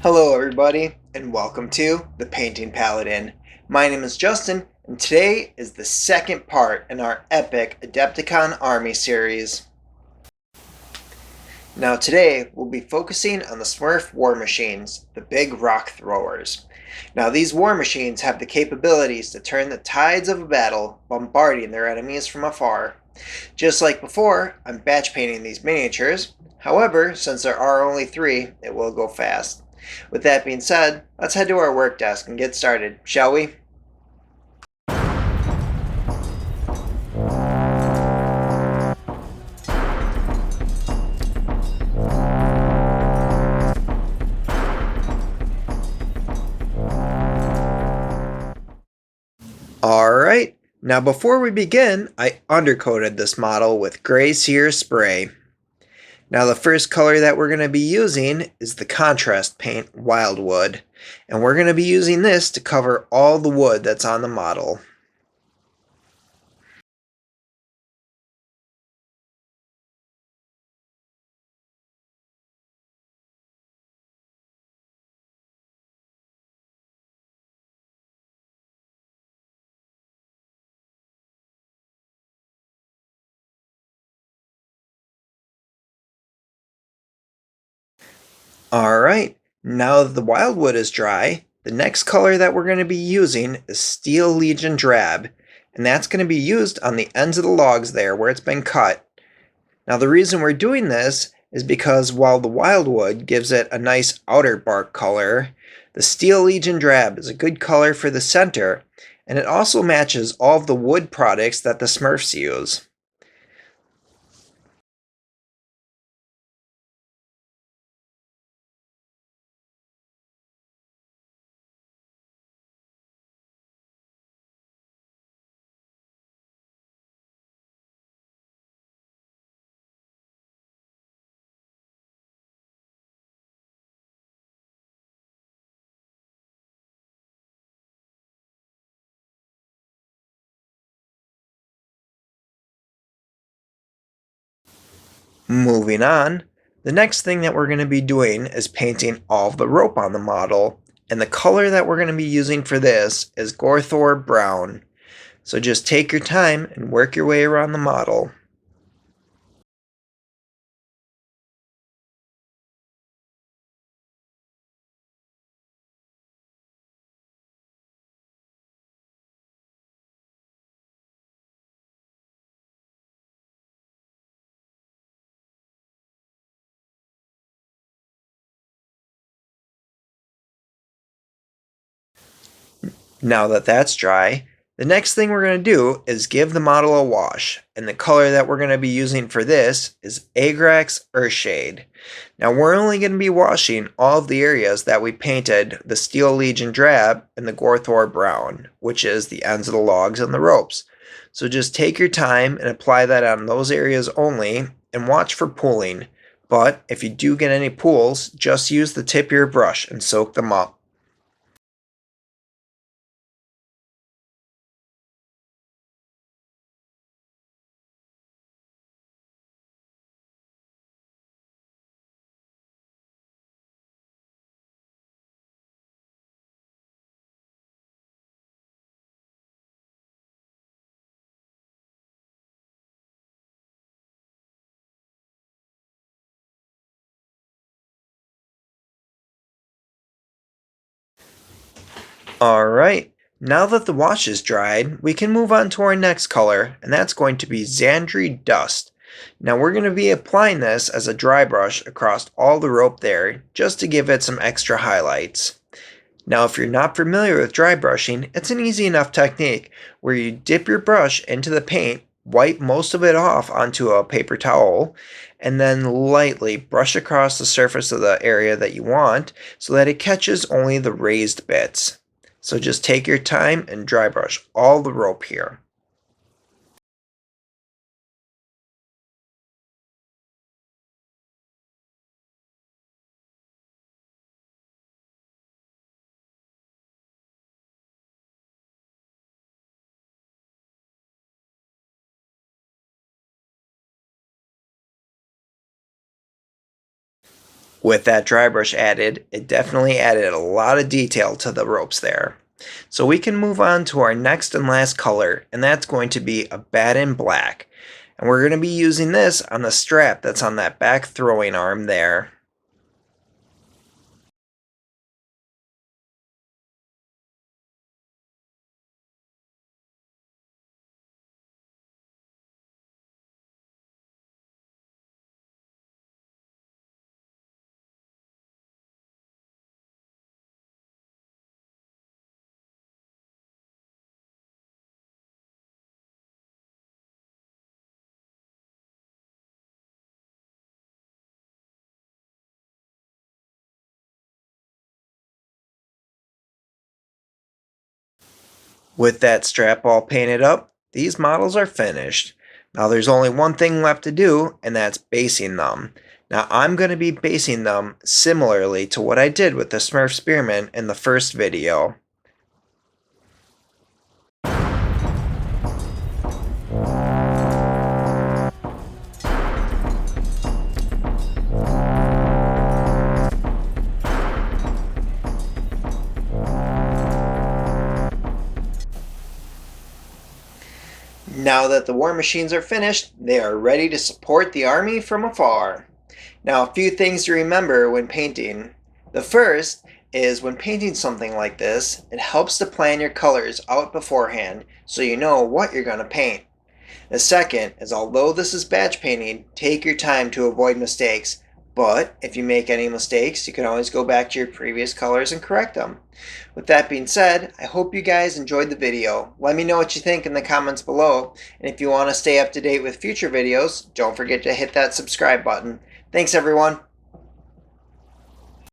Hello everybody, and welcome to The Painting Paladin. My name is Justin, and today is the second part in our epic Adepticon army series. Now today, we'll be focusing on the Smurf war machines, the big rock throwers. Now these war machines have the capabilities to turn the tides of a battle, bombarding their enemies from afar. Just like before, I'm batch painting these miniatures. However, since there are only 3, it will go fast. With that being said, let's head to our work desk and get started, shall we? Alright, now before we begin, I undercoated this model with gray Seer spray. Now the first color that we're going to be using is the contrast paint Wyldwood, and we're going to be using this to cover all the wood that's on the model. Alright, now that the Wyldwood is dry, the next color that we're going to be using is Steel Legion Drab, and that's going to be used on the ends of the logs there where it's been cut. Now the reason we're doing this is because while the Wyldwood gives it a nice outer bark color, the Steel Legion Drab is a good color for the center, and it also matches all of the wood products that the Smurfs use. Moving on, the next thing that we're going to be doing is painting all of the rope on the model, and the color that we're going to be using for this is Gorthor Brown. So just take your time and work your way around the model. Now that that's dry, the next thing we're going to do is give the model a wash, and the color that we're going to be using for this is Agrax Earthshade. Now we're only going to be washing all of the areas that we painted the Steel Legion Drab and the Gorthor Brown, which is the ends of the logs and the ropes. So just take your time and apply that on those areas only, and watch for pooling. But if you do get any pools, just use the tip of your brush and soak them up. Alright, now that the wash is dried, we can move on to our next color, and that's going to be Zandri Dust. Now we're going to be applying this as a dry brush across all the rope there, just to give it some extra highlights. Now if you're not familiar with dry brushing, it's an easy enough technique where you dip your brush into the paint, wipe most of it off onto a paper towel, and then lightly brush across the surface of the area that you want so that it catches only the raised bits. So just take your time and dry brush all the rope here. With that dry brush added, it definitely added a lot of detail to the ropes there. So we can move on to our next and last color, and that's going to be Abaddon Black. And we're going to be using this on the strap that's on that back throwing arm there. With that strap all painted up, these models are finished. Now there's only one thing left to do, and that's basing them. Now I'm going to be basing them similarly to what I did with the Smurf Spearman in the first video. Now that the war machines are finished, they are ready to support the army from afar. Now, a few things to remember when painting. The first is when painting something like this, it helps to plan your colors out beforehand so you know what you're going to paint. The second is, although this is batch painting, take your time to avoid mistakes. But if you make any mistakes, you can always go back to your previous colors and correct them. With that being said, I hope you guys enjoyed the video. Let me know what you think in the comments below. And if you want to stay up to date with future videos, don't forget to hit that subscribe button. Thanks everyone.